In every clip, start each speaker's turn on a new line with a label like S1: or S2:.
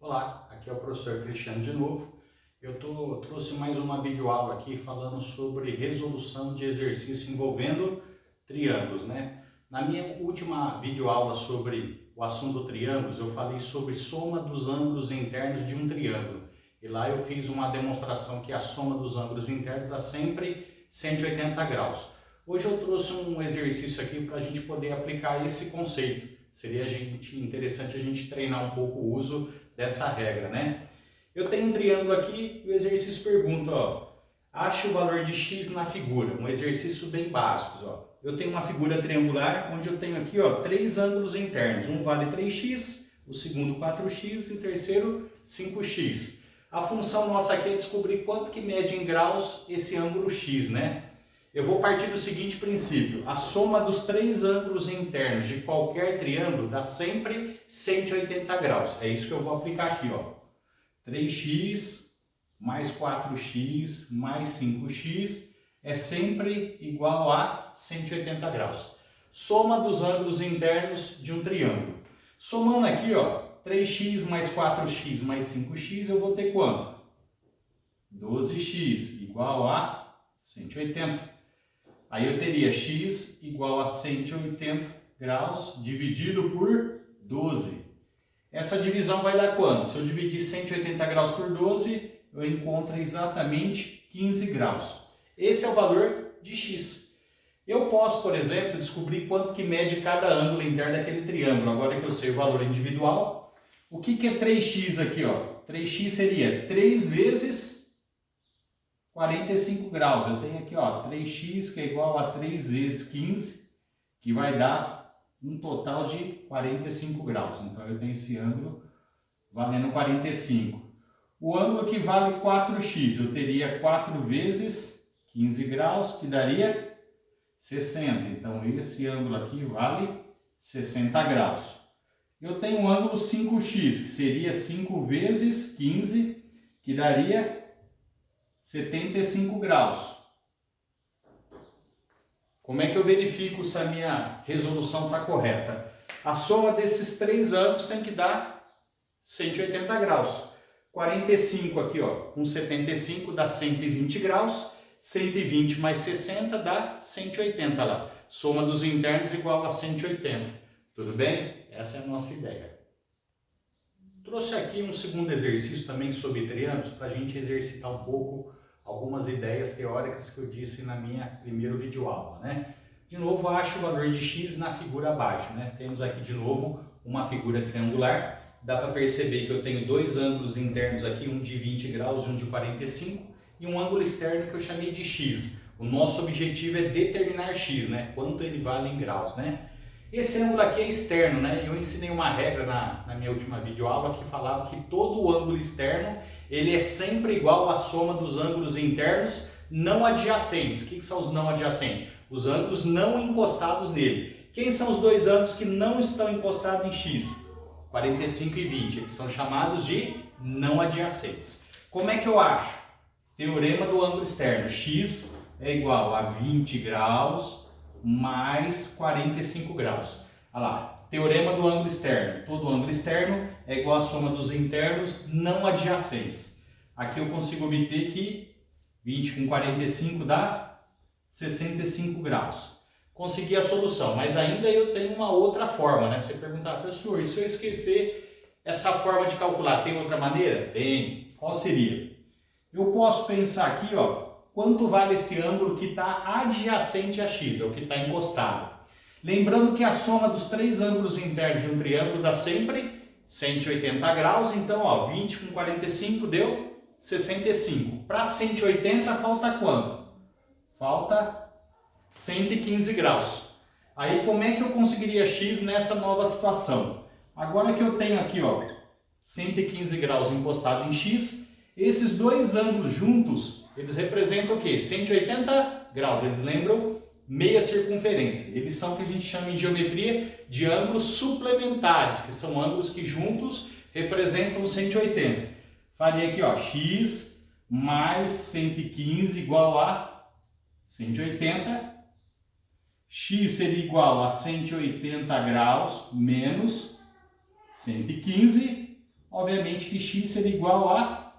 S1: Olá, aqui é o professor Cristiano de novo. Trouxe mais uma videoaula aqui falando sobre resolução de exercício envolvendo triângulos, né? Na minha última videoaula sobre o assunto triângulos, eu falei sobre soma dos ângulos internos de um triângulo. E lá eu fiz uma demonstração que a soma dos ângulos internos dá sempre 180 graus. Hoje eu trouxe um exercício aqui para a gente poder aplicar esse conceito. Seria interessante a gente treinar um pouco o uso dessa regra, né? Eu tenho um triângulo aqui e o exercício pergunta, ó, ache o valor de x na figura, um exercício bem básico, ó. Eu tenho uma figura triangular onde eu tenho aqui, ó, três ângulos internos, um vale 3x, o segundo 4x e o terceiro 5x. A função nossa aqui é descobrir quanto que mede em graus esse ângulo x, né? Eu vou partir do seguinte princípio: a soma dos três ângulos internos de qualquer triângulo dá sempre 180 graus. É isso que eu vou aplicar aqui, ó. 3x mais 4x mais 5x é sempre igual a 180 graus. Soma dos ângulos internos de um triângulo. Somando aqui, ó, 3x mais 4x mais 5x, eu vou ter quanto? 12x igual a 180. Aí eu teria x igual a 180 graus dividido por 12. Essa divisão vai dar quanto? Se eu dividir 180 graus por 12, eu encontro exatamente 15 graus. Esse é o valor de x. Eu posso, por exemplo, descobrir quanto que mede cada ângulo interno daquele triângulo. Agora que eu sei o valor individual, o que é 3x aqui, ó? 3x seria 3 vezes 45 graus. Eu tenho aqui, ó, 3x que é igual a 3 vezes 15, que vai dar um total de 45 graus. Então eu tenho esse ângulo valendo 45. O ângulo que vale 4x, eu teria 4 vezes 15 graus, que daria 60. Então esse ângulo aqui vale 60 graus. Eu tenho o ângulo 5x, que seria 5 vezes 15, que daria 75 graus. Como é que eu verifico se a minha resolução está correta? A soma desses três ângulos tem que dar 180 graus. 45 aqui, ó, com 75 dá 120 graus. 120 mais 60 dá 180 lá. Soma dos internos igual a 180. Tudo bem? Essa é a nossa ideia. Trouxe aqui um segundo exercício também sobre triângulos para a gente exercitar um pouco algumas ideias teóricas que eu disse na minha primeira videoaula, né? De novo, acho o valor de x na figura abaixo, né? Temos aqui de novo uma figura triangular. Dá para perceber que eu tenho dois ângulos internos aqui, um de 20 graus e um de 45, e um ângulo externo que eu chamei de x. O nosso objetivo é determinar x, né? Quanto ele vale em graus, né? Esse ângulo aqui é externo, né? Eu ensinei uma regra na minha última videoaula que falava que todo o ângulo externo ele é sempre igual à soma dos ângulos internos não adjacentes. O que são os não adjacentes? Os ângulos não encostados nele. Quem são os dois ângulos que não estão encostados em x? 45 e 20. Eles são chamados de não adjacentes. Como é que eu acho? Teorema do ângulo externo. X é igual a 20 graus mais 45 graus. Olha lá, teorema do ângulo externo. Todo ângulo externo é igual à soma dos internos não adjacentes. Aqui eu consigo obter que 20 com 45 dá 65 graus. Consegui a solução, mas ainda eu tenho uma outra forma, né? Você perguntar, professor, e se eu esquecer essa forma de calcular, tem outra maneira? Tem. Qual seria? Eu posso pensar aqui, ó, quanto vale esse ângulo que está adjacente a x, é o que está encostado. Lembrando que a soma dos três ângulos internos de um triângulo dá sempre 180 graus, então, ó, 20 com 45 deu 65. Para 180 falta quanto? Falta 115 graus. Aí como é que eu conseguiria x nessa nova situação? Agora que eu tenho aqui, ó, 115 graus encostado em x, esses dois ângulos juntos, eles representam o quê? 180 graus, eles lembram meia circunferência. Eles são o que a gente chama em geometria de ângulos suplementares, que são ângulos que juntos representam 180. Faria aqui, ó, x mais 115 igual a 180. X seria igual a 180 graus menos 115. obviamente que x seria igual a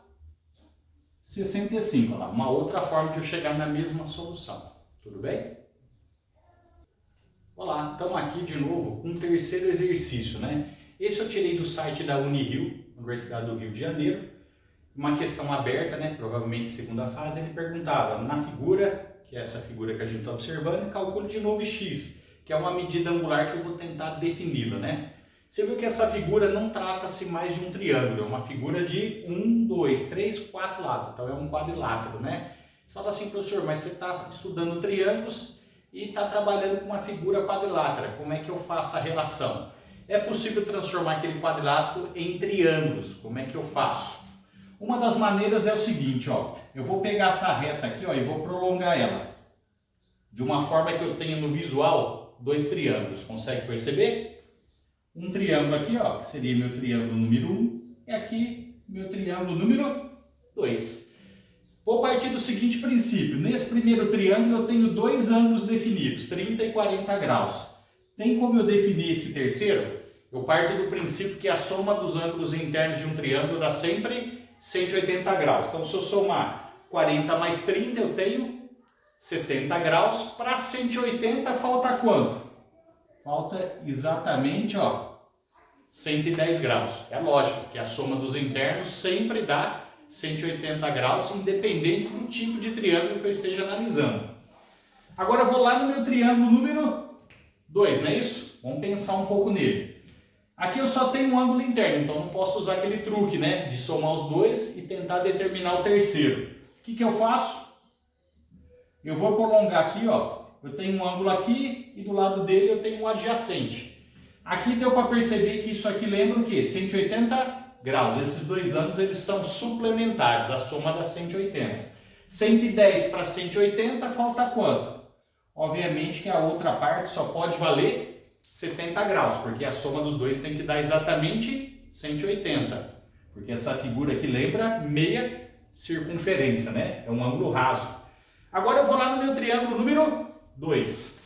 S1: 65. Olha lá, uma outra forma de eu chegar na mesma solução. Tudo bem? Olá, estamos aqui de novo com o terceiro exercício, né? Esse eu tirei do site da Unirio, Universidade do Rio de Janeiro. Uma questão aberta, né? Provavelmente segunda fase, ele perguntava na figura, que é essa figura que a gente está observando, calcule de novo x, que é uma medida angular que eu vou tentar defini-la, né? Você viu que essa figura não trata-se mais de um triângulo, é uma figura de 1, 2, 3, 4 lados, então é um quadrilátero, né? Você fala assim, professor, mas você está estudando triângulos e está trabalhando com uma figura quadrilátera, como é que eu faço a relação? É possível transformar aquele quadrilátero em triângulos, como é que eu faço? Uma das maneiras é o seguinte, ó, eu vou pegar essa reta aqui, ó, e vou prolongar ela, de uma forma que eu tenha no visual dois triângulos, consegue perceber? Um triângulo aqui, ó, que seria meu triângulo número 1, e aqui meu triângulo número 2. Vou partir do seguinte princípio, nesse primeiro triângulo eu tenho dois ângulos definidos, 30 e 40 graus. Tem como eu definir esse terceiro? Eu parto do princípio que a soma dos ângulos internos de um triângulo dá sempre 180 graus. Então, se eu somar 40 mais 30, eu tenho 70 graus. Para 180, falta quanto? Falta exatamente, ó, 110 graus. É lógico que a soma dos internos sempre dá 180 graus, independente do tipo de triângulo que eu esteja analisando. Agora, eu vou lá no meu triângulo número 2, não é isso? Vamos pensar um pouco nele. Aqui eu só tenho um ângulo interno, então não posso usar aquele truque, né, de somar os dois e tentar determinar o terceiro. O que eu faço? Eu vou prolongar aqui, ó. Eu tenho um ângulo aqui e do lado dele eu tenho um adjacente. Aqui deu para perceber que isso aqui lembra o quê? 180 graus. Esses dois ângulos eles são suplementares, a soma dá 180. 110 para 180 falta quanto? Obviamente que a outra parte só pode valer 70 graus, porque a soma dos dois tem que dar exatamente 180. Porque essa figura aqui lembra meia circunferência, né? É um ângulo raso. Agora eu vou lá no meu triângulo número 2.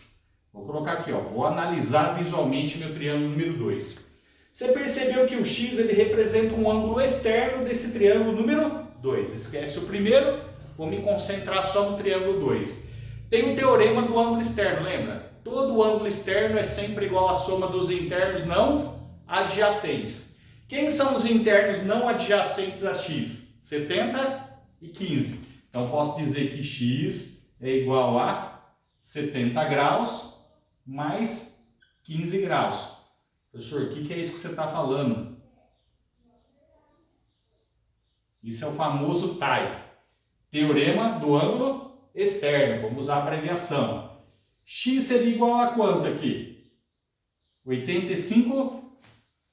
S1: Vou colocar aqui, ó, vou analisar visualmente meu triângulo número 2. Você percebeu que o x ele representa um ângulo externo desse triângulo número 2. Esquece o primeiro, vou me concentrar só no triângulo 2. Tem o teorema do ângulo externo, lembra? Todo ângulo externo é sempre igual à soma dos internos não adjacentes. Quem são os internos não adjacentes a x? 70 e 15. Então, posso dizer que x é igual a 70 graus mais 15 graus. Professor, o que é isso que você está falando? Isso é o famoso TAI, Teorema do Ângulo Externo. Vamos usar a abreviação. X seria igual a quanto aqui? 85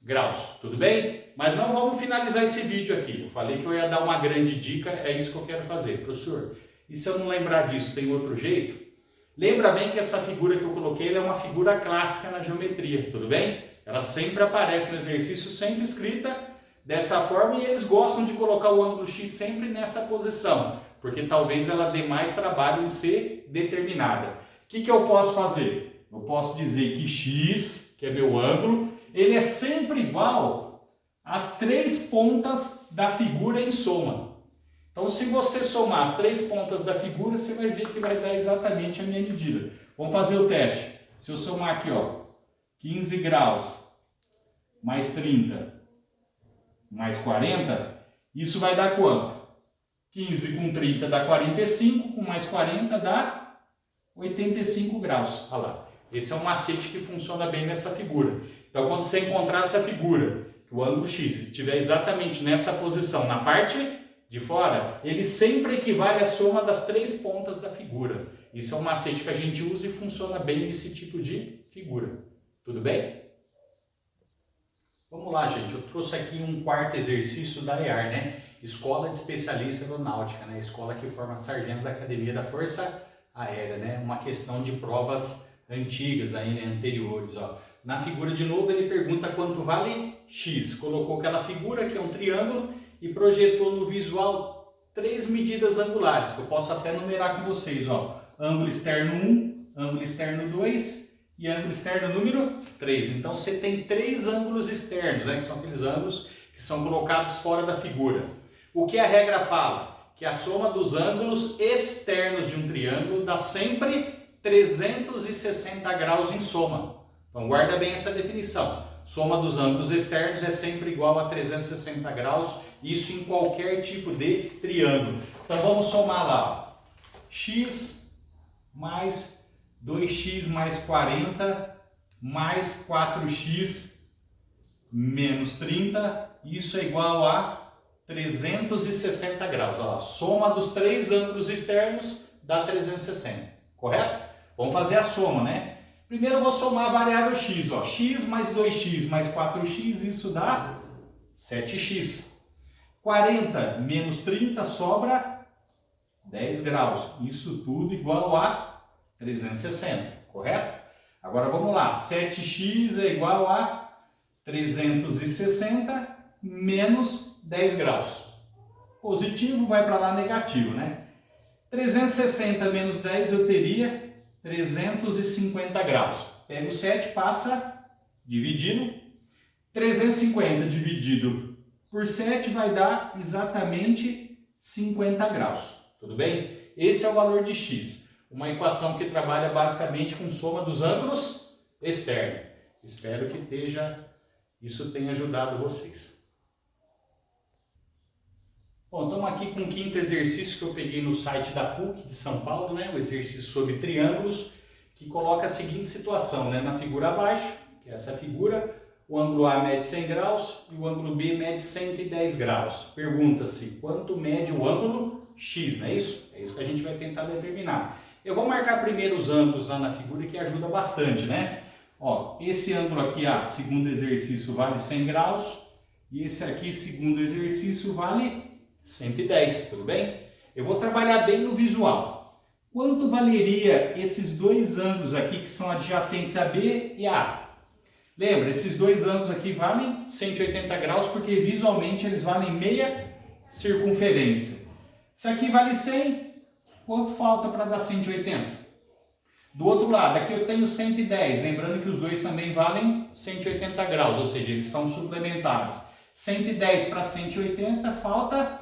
S1: graus, tudo bem? Mas não vamos finalizar esse vídeo aqui. Eu falei que eu ia dar uma grande dica, é isso que eu quero fazer. Professor, e se eu não lembrar disso, tem outro jeito? Lembra bem que essa figura que eu coloquei é uma figura clássica na geometria, tudo bem? Ela sempre aparece no exercício, sempre escrita dessa forma, e eles gostam de colocar o ângulo X sempre nessa posição, porque talvez ela dê mais trabalho em ser determinada. O que eu posso fazer? Eu posso dizer que x, que é meu ângulo, ele é sempre igual às três pontas da figura em soma. Então, se você somar as três pontas da figura, você vai ver que vai dar exatamente a minha medida. Vamos fazer o teste. Se eu somar aqui, ó, 15 graus mais 30 mais 40, isso vai dar quanto? 15 com 30 dá 45, com mais 40 dá 85 graus. Olha lá. Esse é um macete que funciona bem nessa figura. Então, quando você encontrar essa figura, que o ângulo X estiver exatamente nessa posição, na parte de fora, ele sempre equivale à soma das três pontas da figura. Isso é um macete que a gente usa e funciona bem nesse tipo de figura. Tudo bem? Vamos lá, gente. Eu trouxe aqui um quarto exercício da EAR, né? Escola de Especialista Aeronáutica, né? Escola que forma sargento da Academia da Força Aérea, né? Uma questão de provas antigas, aí, né? Anteriores, ó. Na figura, de novo, ele pergunta quanto vale X. Colocou aquela figura, que é um triângulo, e projetou no visual três medidas angulares, que eu posso até numerar com vocês, ó. Ângulo externo 1, ângulo externo 2 e ângulo externo número 3. Então, você tem três ângulos externos, né? Que são aqueles ângulos que que são colocados fora da figura. O que a regra fala? Que a soma dos ângulos externos de um triângulo dá sempre 360 graus em soma. Então guarda bem essa definição. Soma dos ângulos externos é sempre igual a 360 graus, isso em qualquer tipo de triângulo. Então vamos somar lá, x mais 2x mais 40 mais 4x menos 30, isso é igual a 360 graus. Olha lá, soma dos três ângulos externos dá 360, correto? Vamos fazer a soma, né? Primeiro eu vou somar a variável x, ó. X mais 2x mais 4x, isso dá 7x. 40 menos 30 sobra 10 graus. Isso tudo igual a 360, correto? Agora vamos lá, 7x é igual a 360 menos 10 graus. Positivo vai para lá negativo, né? 360 menos 10 eu teria 350 graus. Pega o 7, passa dividindo. 350 dividido por 7 vai dar exatamente 50 graus. Tudo bem? Esse é o valor de x. Uma equação que trabalha basicamente com soma dos ângulos externos. Espero que isso tenha ajudado vocês. Bom, estamos aqui com o quinto exercício que eu peguei no site da PUC de São Paulo, né? O exercício sobre triângulos, que coloca a seguinte situação, né? Na figura abaixo, que é essa figura, o ângulo A mede 100 graus e o ângulo B mede 110 graus. Pergunta-se quanto mede o ângulo X, não é isso? É isso que a gente vai tentar determinar. Eu vou marcar primeiro os ângulos lá na figura, que ajuda bastante, né? Ó, esse ângulo aqui, segundo exercício, vale 100 graus. E esse aqui, segundo exercício, vale 110, tudo bem? Eu vou trabalhar bem no visual. Quanto valeria esses dois ângulos aqui que são adjacentes a B e a A? Lembra, esses dois ângulos aqui valem 180 graus porque visualmente eles valem meia circunferência. Isso aqui vale 100, quanto falta para dar 180? Do outro lado, aqui eu tenho 110, lembrando que os dois também valem 180 graus, ou seja, eles são suplementares. 110 para 180, falta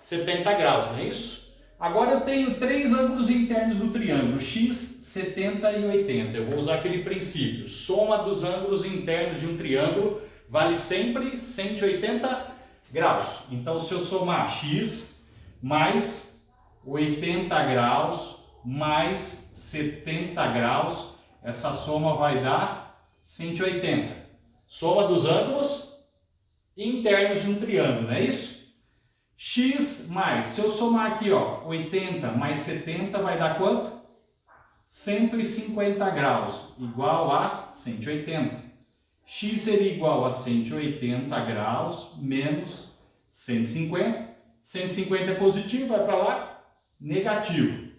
S1: 70 graus, não é isso? Agora eu tenho três ângulos internos do triângulo, x, 70 e 80. Eu vou usar aquele princípio, soma dos ângulos internos de um triângulo vale sempre 180 graus. Então, se eu somar x mais 80 graus mais 70 graus, essa soma vai dar 180. Soma dos ângulos internos de um triângulo, não é isso? X mais, se eu somar aqui, ó, 80 mais 70 vai dar quanto? 150 graus, igual a 180. X seria igual a 180 graus menos 150. 150 é positivo, vai para lá, negativo.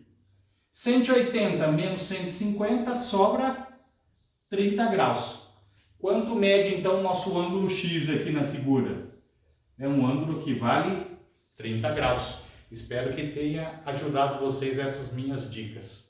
S1: 180 menos 150 sobra 30 graus. Quanto mede então o nosso ângulo X aqui na figura? É um ângulo que vale 30 graus. Espero que tenha ajudado vocês essas minhas dicas.